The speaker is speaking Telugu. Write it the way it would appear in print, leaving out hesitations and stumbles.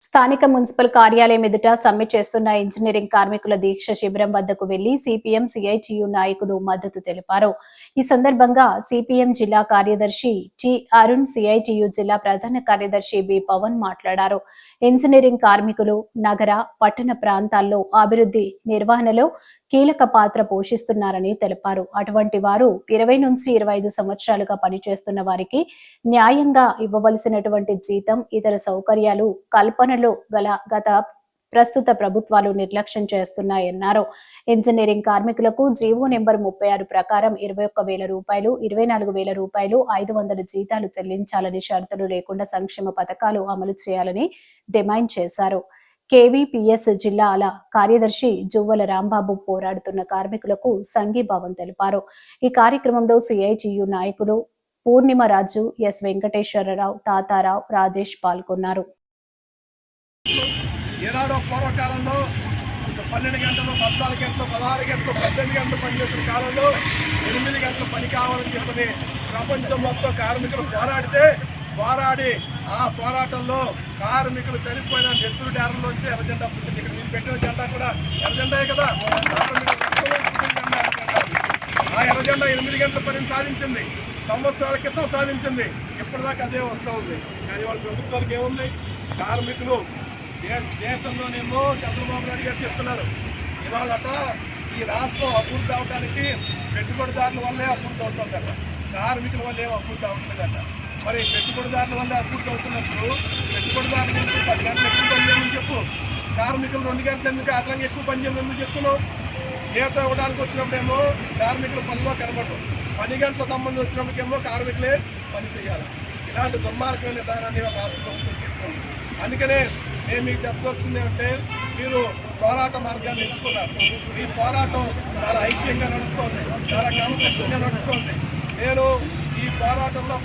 స్థానిక మున్సిపల్ కార్యాలయం ఎదుట సమ్మె చేస్తున్న ఇంజనీరింగ్ కార్మికుల దీక్ష శిబిరం వద్దకు వెళ్లి సిపిఎం సిఐటియు నాయకులు మద్దతు తెలిపారు. ఈ సందర్భంగా సిపిఎం జిల్లా కార్యదర్శి టి అరుణ్, సిఐటియు జిల్లా ప్రధాన కార్యదర్శి బి పవన్ మాట్లాడారు. ఇంజనీరింగ్ కార్మికులు నగర, పట్టణ ప్రాంతాల్లో అభివృద్ధి నిర్వహణలో కీలక పాత్ర పోషిస్తున్నారని తెలిపారు. అటువంటి వారు 20 నుంచి 25 సంవత్సరాలుగా పనిచేస్తున్న వారికి న్యాయంగా ఇవ్వవలసినటువంటి జీతం, ఇతర సౌకర్యాలు కల్పనలో గత ప్రస్తుత ప్రభుత్వాలు నిర్లక్ష్యం చేస్తున్నాయన్నారు. ఇంజనీరింగ్ కార్మికులకు జీవో నెంబర్ 36 ప్రకారం 21,000 రూపాయలు, 24,000 రూపాయలు, 500 జీతాలు చెల్లించాలని, షరతులు లేకుండా సంక్షేమ పథకాలు అమలు చేయాలని డిమాండ్ చేశారు. కేవీపీఎస్ జిల్లాల కార్యదర్శి జువ్వల రాంబాబు పోరాడుతున్న కార్మికులకు సంఘీభావం తెలిపారు. ఈ కార్యక్రమంలో సిఐటియు నాయకులు పూర్ణిమరాజు, ఎస్ వెంకటేశ్వరరావు, తాతారావు, రాజేష్ పాల్గొన్నారు. ఏనాడో పూర్వకాలంలో 12 గంటలు, 14 గంటలు, 16 గంటలు, 18 గంటలు పనిచేసిన కాలంలో 8 గంటలు పని కావాలని చెప్పని ప్రపంచం మొత్తం కార్మికులు పోరాడి ఆ పోరాటంలో కార్మికులు చనిపోయిన నెత్తురు డారంలోంచి ఎర్రజెండా పుట్టింది. ఇక్కడ మీరు పెట్టిన జెండా కూడా ఎర్రజెండాయే కదా. ఆ ఎర్రజెండా 8 గంటల పనిని సాధించింది, సంవత్సరాల క్రితం సాధించింది. ఇప్పటిదాకా అదే వస్తూ ఉంది. కానీ వాళ్ళ ప్రభుత్వాలకు ఏముంది? కార్మికులు దేశంలోనేమో చంద్రబాబు నాయుడు గారు చెప్తున్నారు, ఇవాళట ఈ రాష్ట్రం అభివృద్ధి అవడానికి పెట్టుబడిదారుల వల్లే అభివృద్ధి అవుతుందట, కార్మికుల వల్ల ఏమో అభివృద్ధి అవుతుందట. మరి పెట్టుబడిదారుల వల్లే అభివృద్ధి అవుతున్నప్పుడు పెట్టుబడిదారుల నుంచి 10 గంటలు ఎక్కువ పని చేయమని చెప్పు, కార్మికులు 2 గంటల ఎందుకు అదనంగా ఎక్కువ పని చేయమని ఎందుకు చెప్తున్నావు? జీతం ఇవ్వడానికి వచ్చినప్పుడేమో కార్మికులు పనిలో కనబడరు, 10 గంటల సంబంధం వచ్చినప్పటికేమో కార్మికులే పని చేయాలి. ఇలాంటి దుర్మార్గమైన విధానాన్ని రాష్ట్ర ప్రభుత్వం తీసుకుంది. అందుకనే నేను మీకు చెప్పవలసింది అంటే, మీరు పోరాట మార్గాన్ని ఎంచుకున్నారు. ఈ పోరాటం చాలా ఐక్యంగా నడుస్తోంది, చాలా క్రమశిక్షణగా నడుస్తోంది. నేను ఈ పోరాటంలో